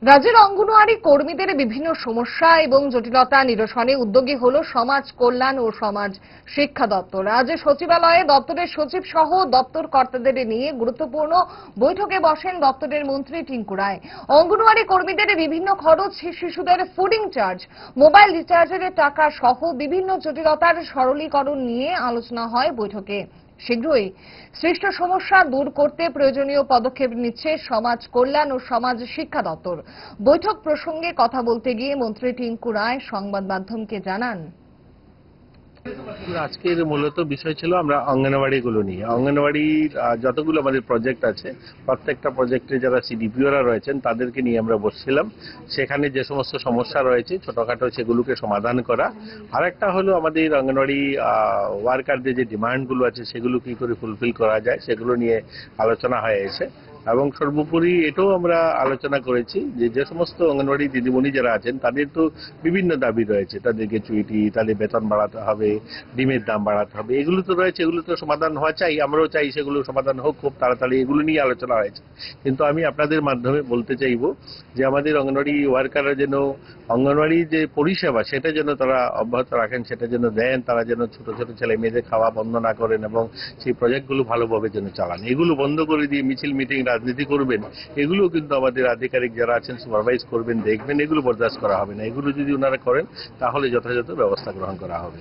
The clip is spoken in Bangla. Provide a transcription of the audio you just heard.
রাজ্যের অঙ্গনওয়াড়ি কর্মীদের বিভিন্ন সমস্যা এবং জটিলতা নিরসনে উদ্যোগী হল সমাজ কল্যাণ ও সমাজ শিক্ষা দপ্তর। আজ সচিবালয়ে দপ্তরের সচিব সহ দপ্তর কর্তাদের নিয়ে গুরুত্বপূর্ণ বৈঠকে বসেন দপ্তরের মন্ত্রী টিঙ্কু রায়। অঙ্গনওয়াড়ি কর্মীদের বিভিন্ন খরচ, শিশুদের ফুডিং চার্জ, মোবাইল রিচার্জের টাকা সহ বিভিন্ন জটিলতার সরলীকরণ নিয়ে আলোচনা হয় বৈঠকে। শীঘ্রই সৃষ্ট সমস্যা দূর করতে প্রয়োজনীয় পদক্ষেপ নিচ্ছে সমাজ কল্যাণ ও সমাজ শিক্ষা দপ্তর। বৈঠক প্রসঙ্গে কথা বলতে গিয়ে মন্ত্রী টিঙ্কু রায় সংবাদ মাধ্যমকে জানান, আজকের মূলত বিষয় ছিল আমরা অঙ্গনওয়াড়িগুলো নিয়ে, অঙ্গনওয়াড়ির যতগুলো আমাদের প্রজেক্ট আছে প্রত্যেকটা প্রজেক্টে যারা সিডিপিওরা রয়েছেন তাদেরকে নিয়ে আমরা বসছিলাম। সেখানে যে সমস্ত সমস্যা রয়েছে ছোটখাটো সেগুলোকে সমাধান করা, আর একটা হলো আমাদের অঙ্গনওয়াড়ি ওয়ার্কারদের যে ডিমান্ডগুলো আছে সেগুলো কি করে ফুলফিল করা যায় সেগুলো নিয়ে আলোচনা হয়েছে। এবং সর্বোপরি এটাও আমরা আলোচনা করেছি যে যে সমস্ত অঙ্গনওয়াড়ি দিদিমণি যারা আছেন তাদের তো বিভিন্ন দাবি রয়েছে, তাদেরকে চুইটি, তাদের বেতন বাড়াতে হবে, ডিমের দাম বাড়াতে হবে, এগুলো তো রয়েছে, এগুলো তো সমাধান হওয়া চাই, আমরাও চাই সেগুলো সমাধান হোক খুব তাড়াতাড়ি, এগুলো নিয়ে আলোচনা হয়েছে। কিন্তু আমি আপনাদের মাধ্যমে বলতে চাইবো যে আমাদের অঙ্গনওয়াড়ি ওয়ার্কাররা যেন অঙ্গনওয়াড়ি যে পরিষেবা সেটা যেন তারা অব্যাহত রাখেন, সেটা যেন দেন, তারা যেন ছোট ছোট ছেলে মেয়েদের খাওয়া বন্ধ না করেন এবং সেই প্রজেক্টগুলো ভালোভাবে যেন চালান। এগুলো বন্ধ করে দিয়ে মিছিল মিটিং রাজনীতি করবেন, এগুলো কিন্তু আমাদের আধিকারিক যারা আছেন সুপারভাইজ করবেন, দেখবেন, এগুলো বরদাস্ত করা হবে না। এগুলো যদি ওনারা করেন তাহলে যথাযথ ব্যবস্থা গ্রহণ করা হবে।